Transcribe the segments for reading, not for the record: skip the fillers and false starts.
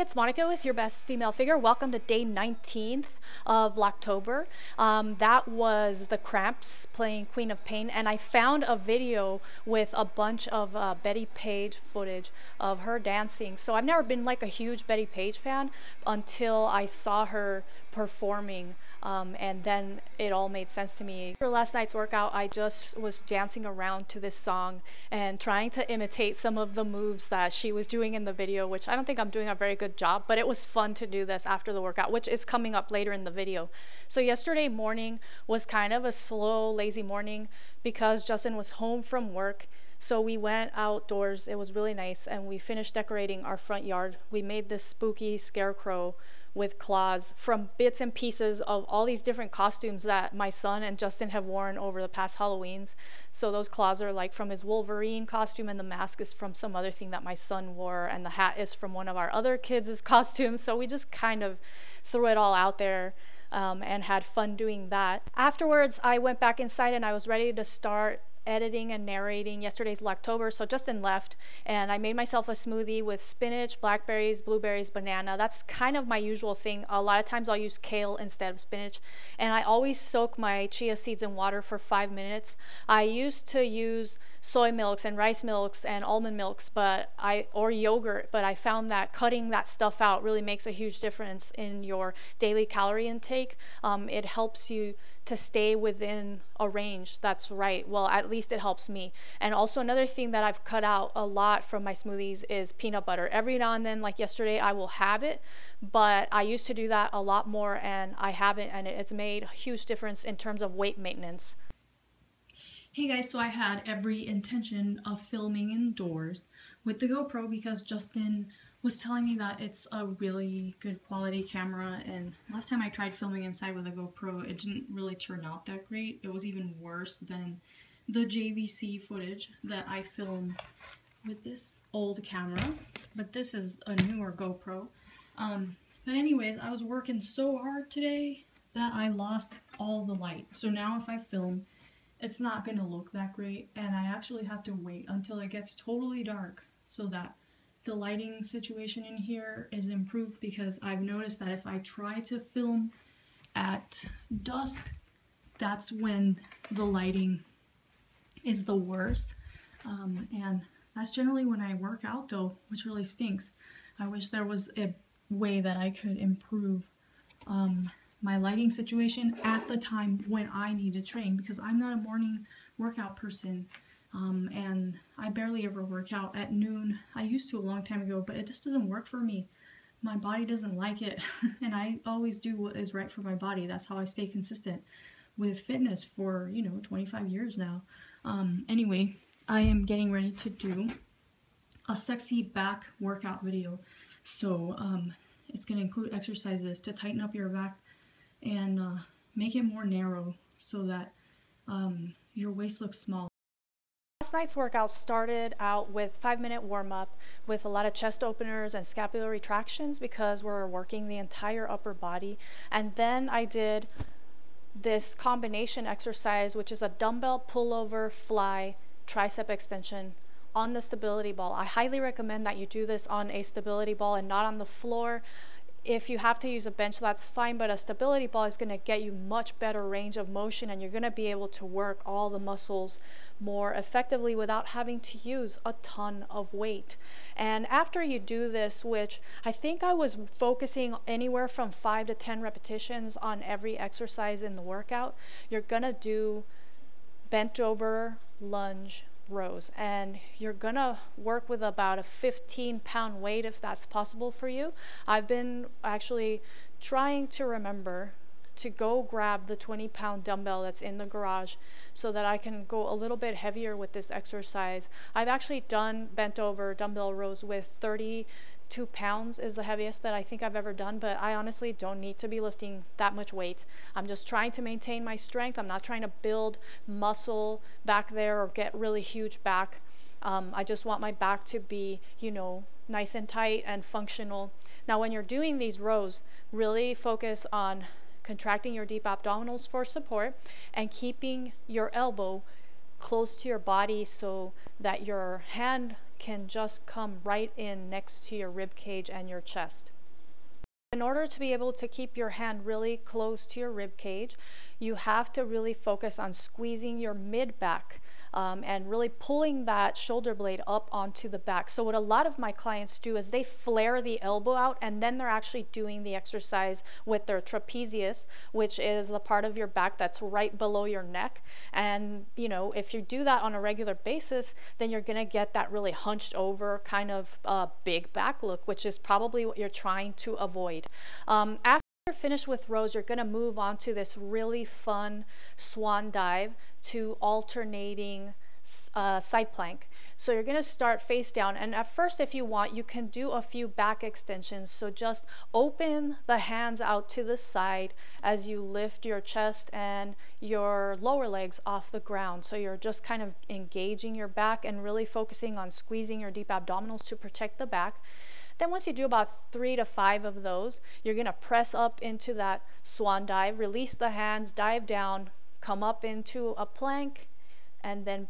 it's Monica with your best female figure. Welcome to day 19th of vlogtober. That was the Cramps playing Queen of Pain, and I found a video with a bunch of Betty Page footage of her dancing. So I've never been like a huge Betty Page fan until I saw her performing. And then it all made sense to me. For last night's workout, I just was dancing around to this song and trying to imitate some of the moves that she was doing in the video, which I don't think I'm doing a very good job, but it was fun to do this after the workout, which is coming up later in the video. So yesterday morning was kind of a slow, lazy morning because Justin was home from work. So we went outdoors. It was really nice, and we finished decorating our front yard. We made this spooky scarecrow with claws from bits and pieces of all these different costumes that my son and Justin have worn over the past Halloweens. So those claws are like from his Wolverine costume, and the mask is from some other thing that my son wore, and the hat is from one of our other kids' costumes. So we just kind of threw it all out there and had fun doing that. Afterwards, I went back inside and I was ready to start editing and narrating yesterday's vlogtober. So Justin left and I made myself a smoothie with spinach, blackberries, blueberries, banana. That's kind of my usual thing. A lot of times I'll use kale instead of spinach, and I always soak my chia seeds in water for 5 minutes. I used to use soy milks and rice milks and almond milks or yogurt, but I found that cutting that stuff out really makes a huge difference in your daily calorie intake. It helps you to stay within a range that's right. Well, at least it helps me. And also another thing that I've cut out a lot from my smoothies is peanut butter. Every now and then, like yesterday, I will have it, but I used to do that a lot more and I haven't, and it's made a huge difference in terms of weight maintenance. Hey guys, so I had every intention of filming indoors with the GoPro because Justin was telling me that it's a really good quality camera, and last time I tried filming inside with a GoPro, it didn't really turn out that great. It was even worse than the JVC footage that I filmed with this old camera, but this is a newer GoPro. But anyways, I was working so hard today that I lost all the light. So now if I film, it's not going to look that great, and I actually have to wait until it gets totally dark so that the lighting situation in here is improved, because I've noticed that if I try to film at dusk, that's when the lighting is the worst, and that's generally when I work out though, which really stinks. I wish there was a way that I could improve my lighting situation at the time when I need to train, because I'm not a morning workout person, and I barely ever work out at noon. I used to a long time ago, but it just doesn't work for me. My body doesn't like it, and I always do what is right for my body. That's how I stay consistent with fitness for, 25 years now. Anyway, I am getting ready to do a sexy back workout video. So it's going to include exercises to tighten up your back and make it more narrow so that your waist looks small. Last night's workout started out with 5-minute warm-up with a lot of chest openers and scapular retractions because we're working the entire upper body. And then I did this combination exercise, which is a dumbbell pullover fly tricep extension on the stability ball. I highly recommend that you do this on a stability ball and not on the floor. If you have to use a bench, that's fine, but a stability ball is going to get you much better range of motion, and you're going to be able to work all the muscles more effectively without having to use a ton of weight. And after you do this, which I think I was focusing anywhere from 5 to 10 repetitions on every exercise in the workout, you're going to do bent over lunge rows, and you're gonna work with about a 15-pound weight if that's possible for you. I've been actually trying to remember to go grab the 20-pound dumbbell that's in the garage so that I can go a little bit heavier with this exercise. I've actually done bent over dumbbell rows with 32 pounds is the heaviest that I think I've ever done, but I honestly don't need to be lifting that much weight. I'm just trying to maintain my strength. I'm not trying to build muscle back there or get really huge back. I just want my back to be, nice and tight and functional. Now, when you're doing these rows, really focus on contracting your deep abdominals for support and keeping your elbow close to your body so that your hand can just come right in next to your rib cage and your chest. In order to be able to keep your hand really close to your rib cage, you have to really focus on squeezing your mid back and really pulling that shoulder blade up onto the back. So what a lot of my clients do is they flare the elbow out, and then they're actually doing the exercise with their trapezius, which is the part of your back that's right below your neck. And you know, if you do that on a regular basis, then you're gonna get that really hunched over kind of big back look, which is probably what you're trying to avoid. After you're finished with rows, you're going to move on to this really fun swan dive to alternating side plank. So you're going to start face down, and at first, if you want, you can do a few back extensions. So just open the hands out to the side as you lift your chest and your lower legs off the ground. So you're just kind of engaging your back and really focusing on squeezing your deep abdominals to protect the back. Then once you do about 3 to 5 of those, you're going to press up into that swan dive, release the hands, dive down, come up into a plank, and then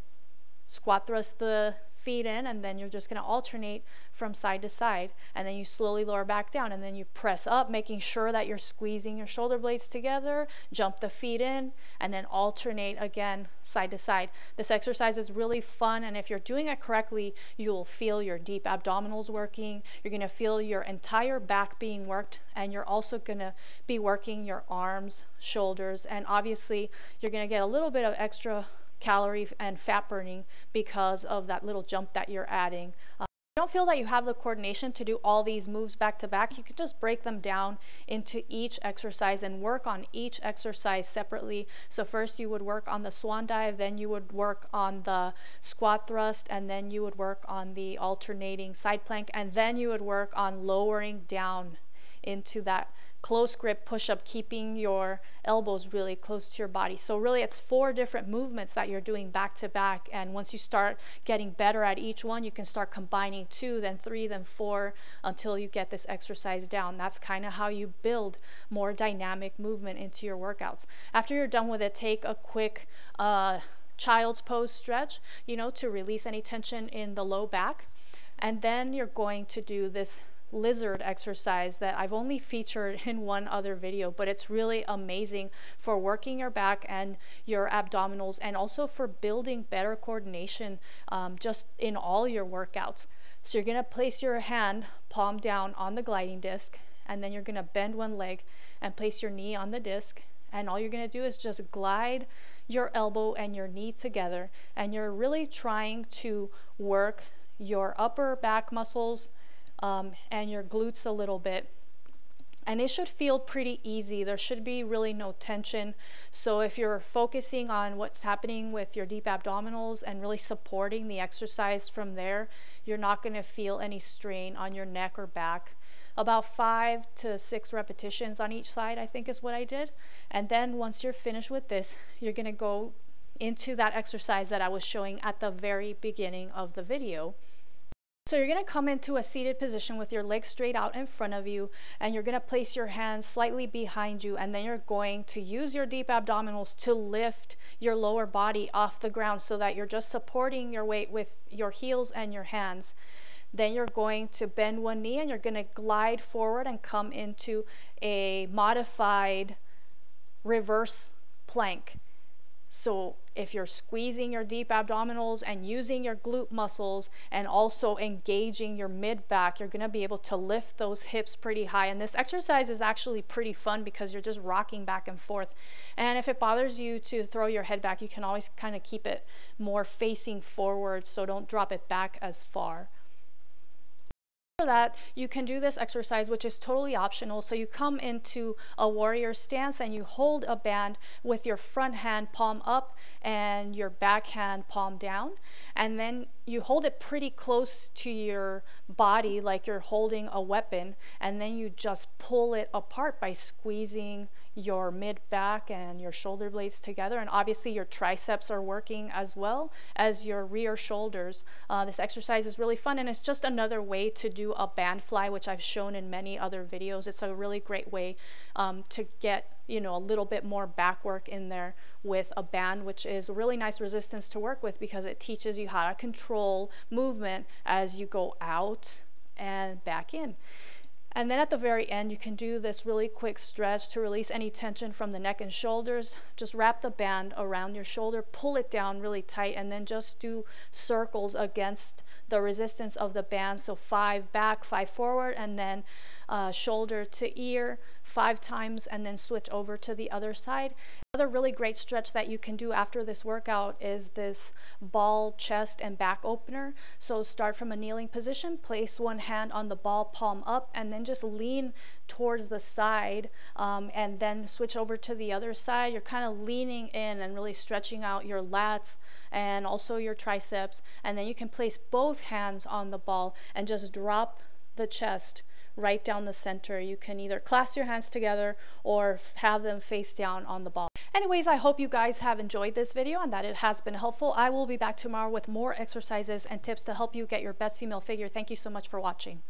squat thrust the feet in, and then you're just going to alternate from side to side, and then you slowly lower back down, and then you press up, making sure that you're squeezing your shoulder blades together, jump the feet in, and then alternate again side to side. This exercise is really fun, and if you're doing it correctly, you'll feel your deep abdominals working, you're going to feel your entire back being worked, and you're also going to be working your arms, shoulders, and obviously you're going to get a little bit of extra calorie and fat burning because of that little jump that you're adding. If you don't feel that you have the coordination to do all these moves back to back, you can just break them down into each exercise and work on each exercise separately. So first you would work on the swan dive, then you would work on the squat thrust, and then you would work on the alternating side plank, and then you would work on lowering down into that close grip push-up, keeping your elbows really close to your body. So really it's 4 different movements that you're doing back to back, and once you start getting better at each one, you can start combining 2, then 3, then 4 until you get this exercise down. That's kind of how you build more dynamic movement into your workouts. After you're done with it, take a quick child's pose stretch, you know, to release any tension in the low back, and then you're going to do this lizard exercise that I've only featured in one other video, but it's really amazing for working your back and your abdominals, and also for building better coordination just in all your workouts. So you're going to place your hand palm down on the gliding disc, and then you're going to bend one leg and place your knee on the disc, and all you're going to do is just glide your elbow and your knee together, and you're really trying to work your upper back muscles and your glutes a little bit, and it should feel pretty easy. There should be really no tension. So if you're focusing on what's happening with your deep abdominals and really supporting the exercise from there, you're not going to feel any strain on your neck or back. About 5 to 6 repetitions on each side, I think, is what I did. And then once you're finished with this, you're going to go into that exercise that I was showing at the very beginning of the video. So you're going to come into a seated position with your legs straight out in front of you, and you're going to place your hands slightly behind you, and then you're going to use your deep abdominals to lift your lower body off the ground so that you're just supporting your weight with your heels and your hands. Then you're going to bend one knee, and you're going to glide forward and come into a modified reverse plank. So if you're squeezing your deep abdominals and using your glute muscles and also engaging your mid back, you're going to be able to lift those hips pretty high. And this exercise is actually pretty fun because you're just rocking back and forth. And if it bothers you to throw your head back, you can always kind of keep it more facing forward, so don't drop it back as far. That you can do this exercise, which is totally optional. So you come into a warrior stance and you hold a band with your front hand palm up and your back hand palm down, and then you hold it pretty close to your body like you're holding a weapon, and then you just pull it apart by squeezing your mid back and your shoulder blades together, and obviously your triceps are working as well as your rear shoulders. This exercise is really fun, and it's just another way to do a band fly, which I've shown in many other videos. It's a really great way to get a little bit more back work in there with a band, which is a really nice resistance to work with because it teaches you how to control movement as you go out and back in. And then at the very end, you can do this really quick stretch to release any tension from the neck and shoulders. Just wrap the band around your shoulder, pull it down really tight, and then just do circles against the resistance of the band. So 5 back, 5 forward, and then shoulder to ear 5 times, and then switch over to the other side. Another really great stretch that you can do after this workout is this ball, chest, and back opener. So start from a kneeling position, place one hand on the ball, palm up, and then just lean towards the side, and then switch over to the other side. You're kind of leaning in and really stretching out your lats and also your triceps, and then you can place both hands on the ball and just drop the chest right down the center. You can either clasp your hands together or have them face down on the ball. Anyways, I hope you guys have enjoyed this video and that it has been helpful. I will be back tomorrow with more exercises and tips to help you get your best female figure. Thank you so much for watching.